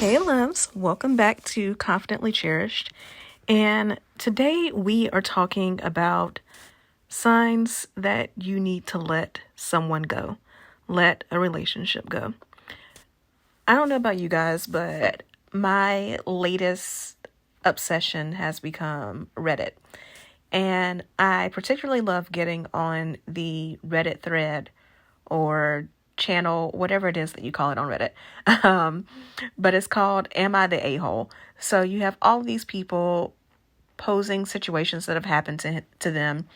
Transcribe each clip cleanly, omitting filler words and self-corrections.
Hey loves, welcome back to Confidently Cherished. And today we are talking about signs that you need to let someone go, let a relationship go. I don't know about you guys, but my latest obsession has become Reddit. And I particularly love getting on the Reddit thread or channel, whatever it is that you call it on Reddit. Um, but it's called Am I the A-hole? So you have all of these people posing situations that have happened to them,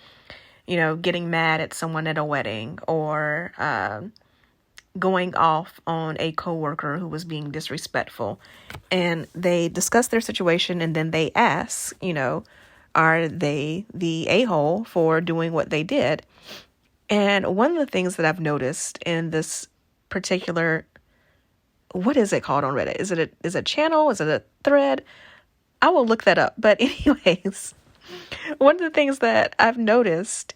getting mad at someone at a wedding or going off on a coworker who was being disrespectful. And they discuss their situation and then they ask, are they the a-hole for doing what they did? And one of the things that I've noticed in this particular, what is it called on Reddit? Is it a channel? Is it a thread? I will look that up. But anyways, one of the things that I've noticed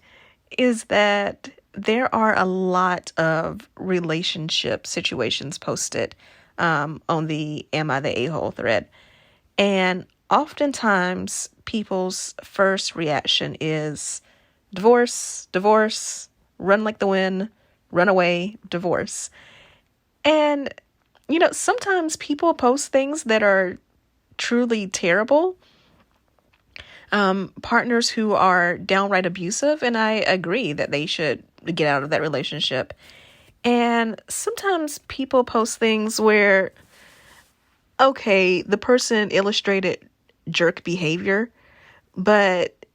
is that there are a lot of relationship situations posted on the Am I the A-hole thread. And oftentimes people's first reaction is divorce, divorce, run like the wind, run away, divorce. And, sometimes people post things that are truly terrible. Partners who are downright abusive, and I agree that they should get out of that relationship. And sometimes people post things where, okay, the person illustrated jerk behavior, but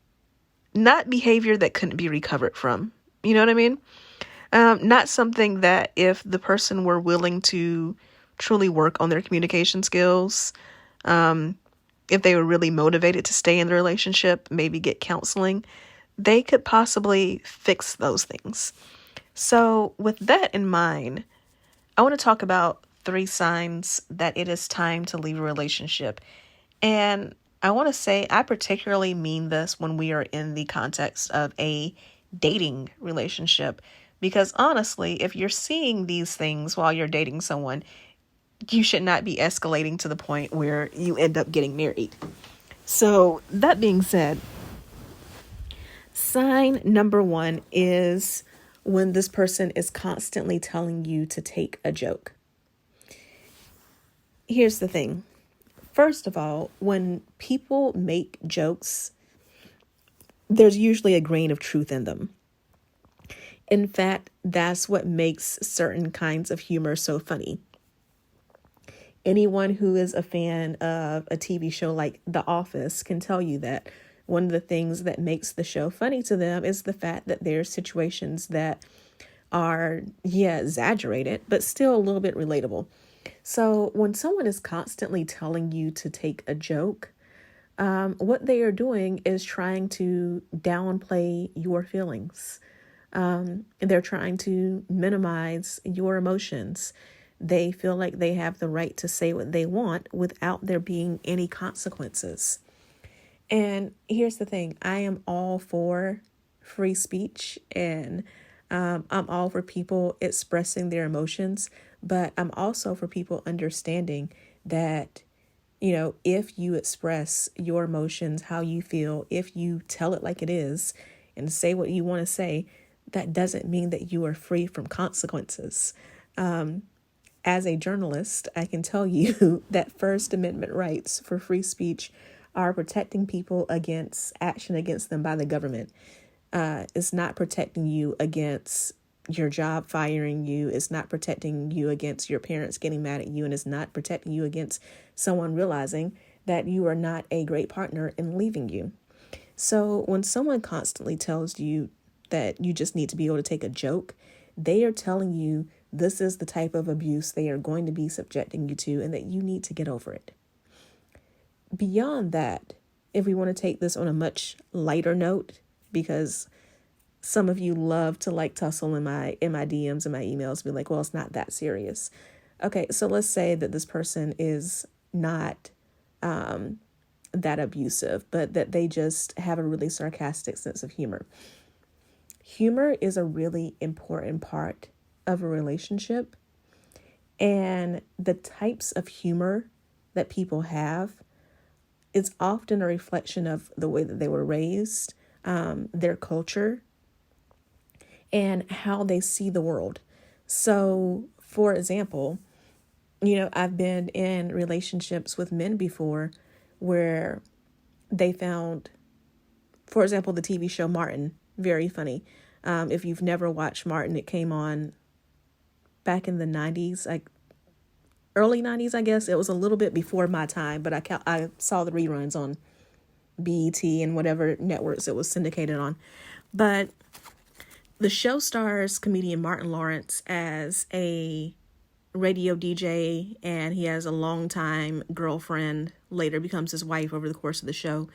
not behavior that couldn't be recovered from. You know what I mean? Not something that if the person were willing to truly work on their communication skills, if they were really motivated to stay in the relationship, maybe get counseling, they could possibly fix those things. So with that in mind, I want to talk about 3 signs that it is time to leave a relationship. And I want to say I particularly mean this when we are in the context of a dating relationship. Because honestly, if you're seeing these things while you're dating someone, you should not be escalating to the point where you end up getting married. So that being said, sign number 1 is when this person is constantly telling you to take a joke. Here's the thing. First of all, when people make jokes, there's usually a grain of truth in them. In fact, that's what makes certain kinds of humor so funny. Anyone who is a fan of a TV show like The Office can tell you that one of the things that makes the show funny to them is the fact that there's situations that are, exaggerated, but still a little bit relatable. So when someone is constantly telling you to take a joke, what they are doing is trying to downplay your feelings. They're trying to minimize your emotions. They feel like they have the right to say what they want without there being any consequences. And here's the thing. I am all for free speech and I'm all for people expressing their emotions, but I'm also for people understanding that, if you express your emotions, how you feel, if you tell it like it is and say what you want to say, that doesn't mean that you are free from consequences. As a journalist, I can tell you that First Amendment rights for free speech are protecting people against action against them by the government. It's not protecting you against your job firing you. It's not protecting you against your parents getting mad at you. And it's not protecting you against someone realizing that you are not a great partner and leaving you. So when someone constantly tells you that you just need to be able to take a joke, they are telling you this is the type of abuse they are going to be subjecting you to and that you need to get over it. Beyond that, if we want to take this on a much lighter note, because some of you love to tussle in my DMs and my emails, be like, well, it's not that serious. Okay, so let's say that this person is not that abusive, but that they just have a really sarcastic sense of humor. Humor is a really important part of a relationship, and the types of humor that people have is often a reflection of the way that they were raised, their culture, and how they see the world. So, for example, I've been in relationships with men before where they found, for example, the TV show Martin, very funny. If you've never watched Martin, it came on back in the 90s, like early 90s, I guess. It was a little bit before my time, but I saw the reruns on BET and whatever networks it was syndicated on. But the show stars comedian Martin Lawrence as a radio DJ, and he has a longtime girlfriend, later becomes his wife over the course of the show.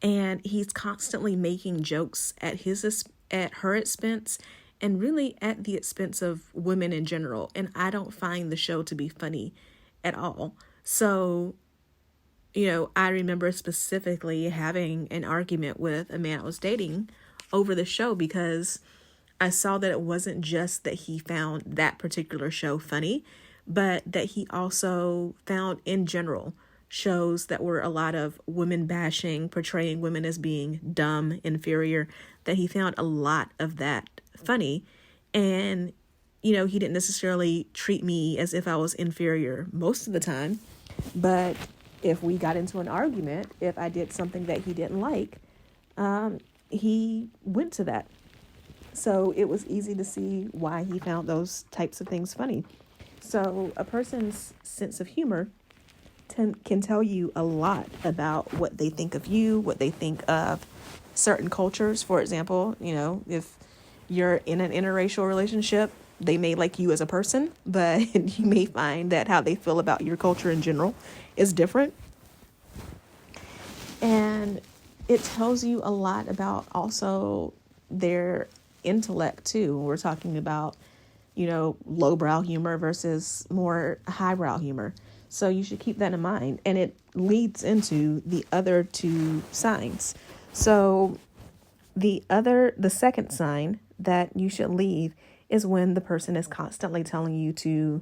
And he's constantly making jokes at her expense, and really at the expense of women in general. And I don't find the show to be funny at all. So, I remember specifically having an argument with a man I was dating over the show because I saw that it wasn't just that he found that particular show funny, but that he also found in general shows that were a lot of women bashing, portraying women as being dumb, inferior, that he found a lot of that funny. And, he didn't necessarily treat me as if I was inferior most of the time. But if we got into an argument, if I did something that he didn't like, he went to that. So it was easy to see why he found those types of things funny. So a person's sense of humor can tell you a lot about what they think of you, what they think of certain cultures. For example, if you're in an interracial relationship, they may like you as a person, but you may find that how they feel about your culture in general is different. And it tells you a lot about also their intellect too. We're talking about, lowbrow humor versus more highbrow humor. So you should keep that in mind. And it leads into the other two signs. So the second sign that you should leave is when the person is constantly telling you to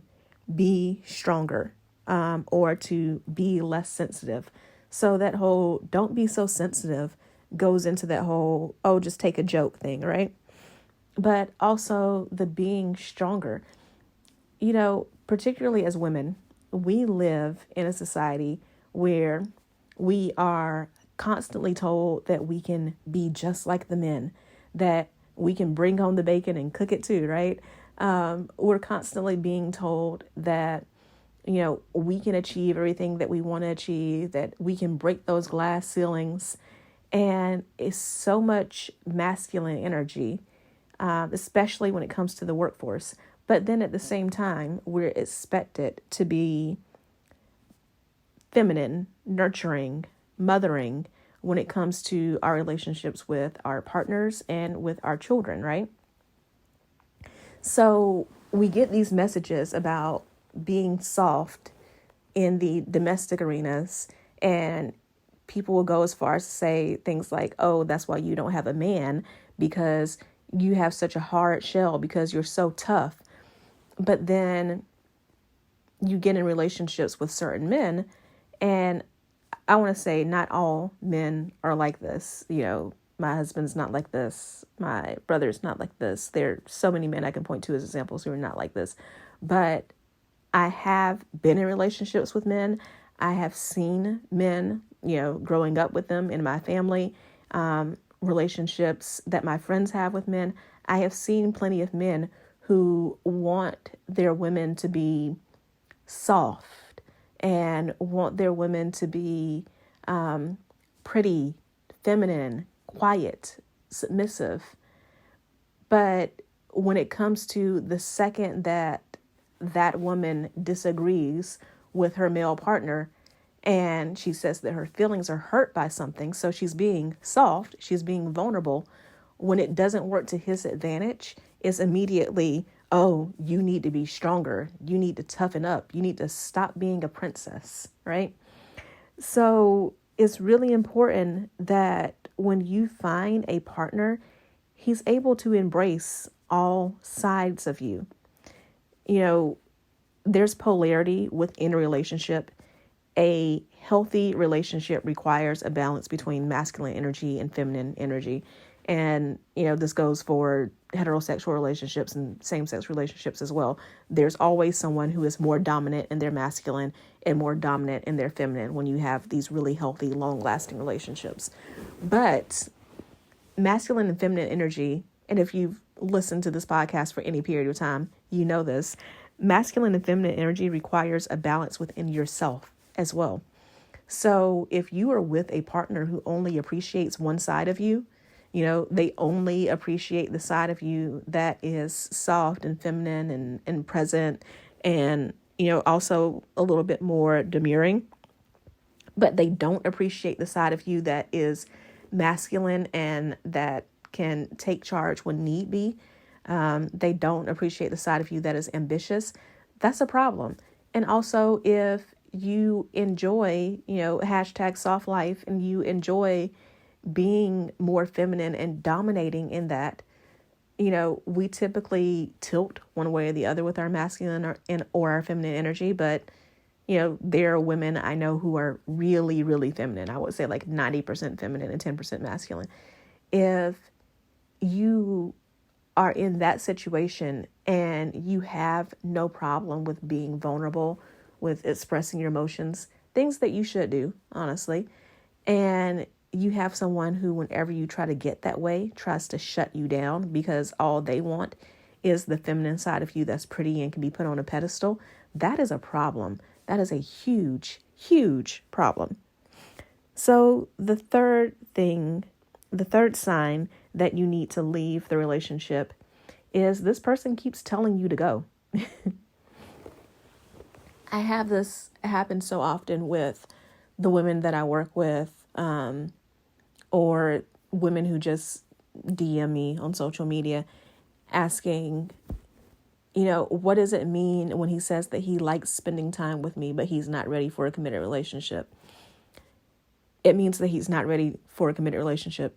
be stronger, or to be less sensitive. So that whole don't be so sensitive goes into that whole, oh, just take a joke thing, right? But also the being stronger. Particularly as women, we live in a society where we are constantly told that we can be just like the men, that we can bring home the bacon and cook it too, right? We're constantly being told that, we can achieve everything that we want to achieve, that we can break those glass ceilings. And it's so much masculine energy, especially when it comes to the workforce. But then at the same time, we're expected to be feminine, nurturing, mothering when it comes to our relationships with our partners and with our children, right? So we get these messages about being soft in the domestic arenas, and people will go as far as to say things like, oh, that's why you don't have a man, because you have such a hard shell, because you're so tough. But then you get in relationships with certain men, and I want to say not all men are like this. My husband's not like this. My brother's not like this. There are so many men I can point to as examples who are not like this. But I have been in relationships with men. I have seen men, growing up with them in my family, relationships that my friends have with men. I have seen plenty of men who want their women to be soft and want their women to be pretty, feminine, quiet, submissive. But when it comes to the second that woman disagrees with her male partner, and she says that her feelings are hurt by something, so she's being soft, she's being vulnerable, when it doesn't work to his advantage, it's immediately, oh, you need to be stronger, you need to toughen up, you need to stop being a princess, right? So it's really important that when you find a partner, he's able to embrace all sides of you. There's polarity within a relationship, a healthy relationship requires a balance between masculine energy and feminine energy. And, this goes for heterosexual relationships and same-sex relationships as well. There's always someone who is more dominant in their masculine and more dominant in their feminine when you have these really healthy, long-lasting relationships. But masculine and feminine energy, and if you've listened to this podcast for any period of time, you know this, masculine and feminine energy requires a balance within yourself as well. So if you are with a partner who only appreciates one side of you, they only appreciate the side of you that is soft and feminine and present and, also a little bit more demurring, but they don't appreciate the side of you that is masculine and that can take charge when need be. They don't appreciate the side of you that is ambitious. That's a problem. And also, if you enjoy, hashtag soft life, and you enjoy being more feminine and dominating in that, we typically tilt one way or the other with our masculine or our feminine energy. But, there are women I know who are really, really feminine. I would say like 90% feminine and 10% masculine. If you are in that situation and you have no problem with being vulnerable, with expressing your emotions, things that you should do, honestly, and you have someone who, whenever you try to get that way, tries to shut you down because all they want is the feminine side of you that's pretty and can be put on a pedestal, that is a problem. That is a huge, huge problem. So the third sign that you need to leave the relationship is this person keeps telling you to go. I have this happen so often with the women that I work with, or women who just DM me on social media asking, what does it mean when he says that he likes spending time with me, but he's not ready for a committed relationship? It means that he's not ready for a committed relationship.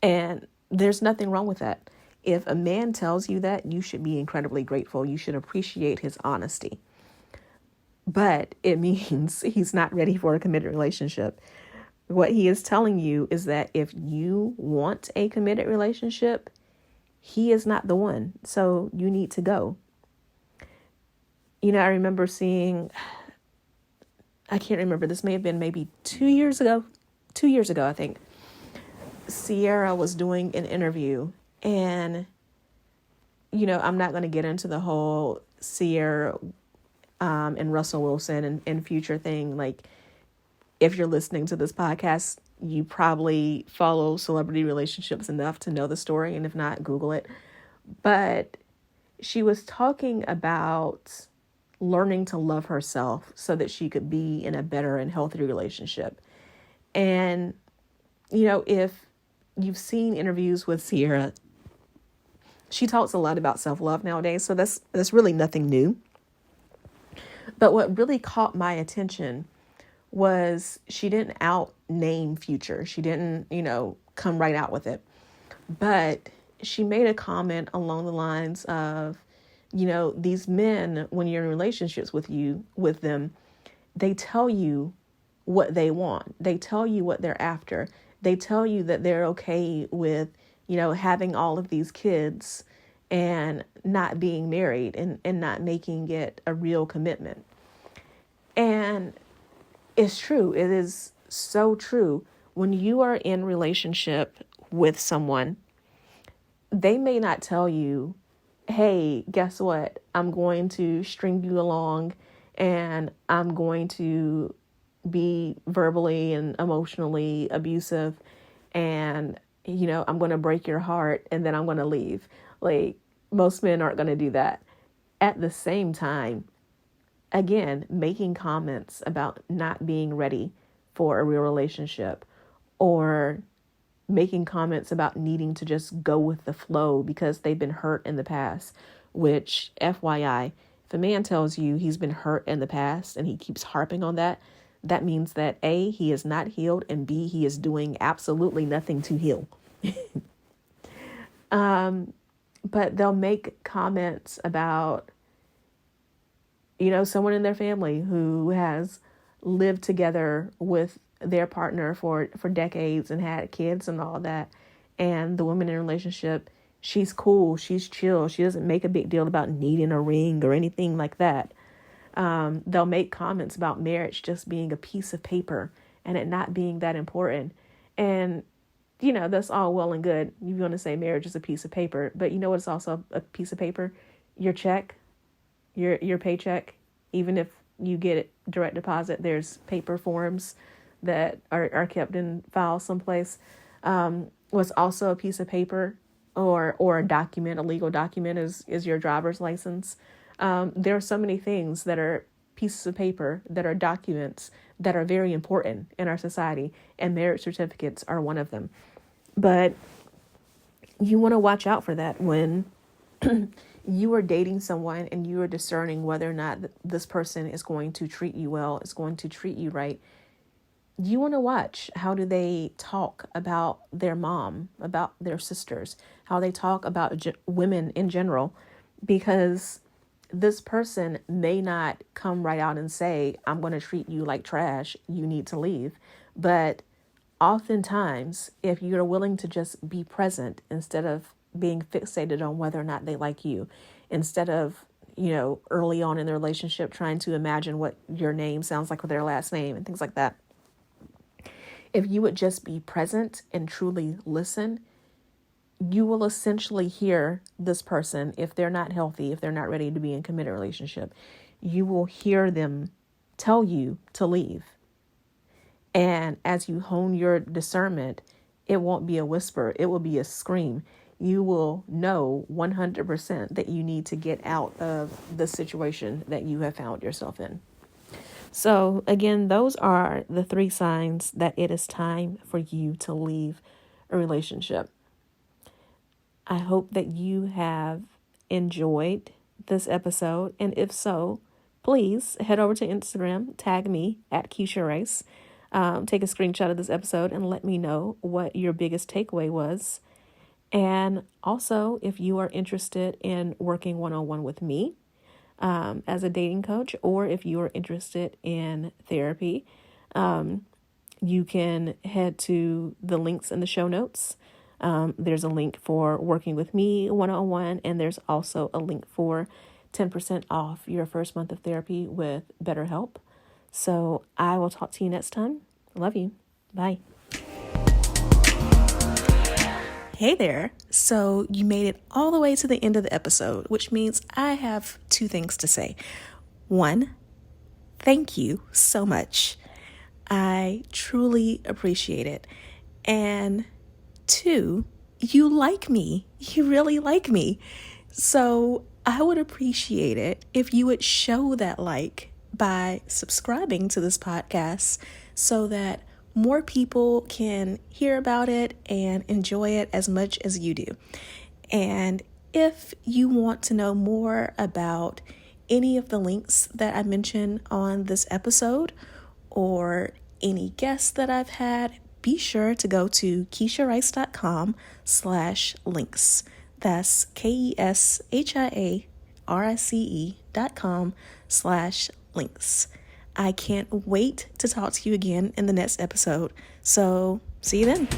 And there's nothing wrong with that. If a man tells you that, you should be incredibly grateful. You should appreciate his honesty. But it means he's not ready for a committed relationship. What he is telling you is that if you want a committed relationship, he is not the one. So you need to go. I remember seeing, I can't remember, this may have been maybe 2 years ago, I think. Sierra was doing an interview, and, I'm not going to get into the whole Sierra and Russell Wilson and Future thing. Like, if you're listening to this podcast, you probably follow celebrity relationships enough to know the story. And if not, Google it. But she was talking about learning to love herself so that she could be in a better and healthier relationship. And, if you've seen interviews with Sierra, she talks a lot about self-love nowadays. So that's really nothing new. But what really caught my attention was she didn't out name Future. She didn't, come right out with it. But she made a comment along the lines of, these men, when you're in relationships with them, they tell you what they want. They tell you what they're after. They tell you that they're okay with, having all of these kids and not being married and not making it a real commitment. And it's true. It is so true. When you are in relationship with someone, they may not tell you, hey, guess what? I'm going to string you along and I'm going to be verbally and emotionally abusive and, I'm going to break your heart and then I'm going to leave. Like, most men aren't going to do that. At the same time, again, making comments about not being ready for a real relationship or making comments about needing to just go with the flow because they've been hurt in the past, which, FYI, if a man tells you he's been hurt in the past and he keeps harping on that, that means that A, he is not healed, and B, he is doing absolutely nothing to heal. But they'll make comments about, someone in their family who has lived together with their partner for decades and had kids and all that. And the woman in a relationship, she's cool, she's chill, she doesn't make a big deal about needing a ring or anything like that. They'll make comments about marriage just being a piece of paper and it not being that important. And, that's all well and good. You want to say marriage is a piece of paper, but you know what's also a piece of paper? Your check, your paycheck. Even if you get it direct deposit, there's paper forms that are kept in files someplace. What's also a piece of paper or a document, a legal document is your driver's license. There are so many things that are pieces of paper, that are documents, that are very important in our society, and marriage certificates are one of them. But you want to watch out for that when you are dating someone and you are discerning whether or not this person is going to treat you well, is going to treat you right. You want to watch, how do they talk about their mom, about their sisters, how they talk about women in general, because this person may not come right out and say, I'm going to treat you like trash, you need to leave. But oftentimes, if you're willing to just be present instead of being fixated on whether or not they like you, instead of, early on in the relationship trying to imagine what your name sounds like with their last name and things like that. If you would just be present and truly listen, you will essentially hear this person, if they're not healthy, if they're not ready to be in a committed relationship, you will hear them tell you to leave. And as you hone your discernment, it won't be a whisper, it will be a scream. You will know 100% that you need to get out of the situation that you have found yourself in. So again, those are the 3 signs that it is time for you to leave a relationship. I hope that you have enjoyed this episode. And if so, please head over to Instagram, tag me at Keisha Rice. Take a screenshot of this episode and let me know what your biggest takeaway was. And also, if you are interested in working one-on-one with me, as a dating coach, or if you are interested in therapy, you can head to the links in the show notes. There's a link for working with me one-on-one, and there's also a link for 10% off your first month of therapy with BetterHelp. So I will talk to you next time. Love you. Bye. Hey there. So you made it all the way to the end of the episode, which means I have 2 things to say. 1, thank you so much. I truly appreciate it. And 2, you like me. You really like me. So I would appreciate it if you would show that like by subscribing to this podcast so that more people can hear about it and enjoy it as much as you do. And if you want to know more about any of the links that I mentioned on this episode or any guests that I've had, be sure to go to KeishaRice.com/links. That's KeishaRice.com/links. I can't wait to talk to you again in the next episode. So see you then.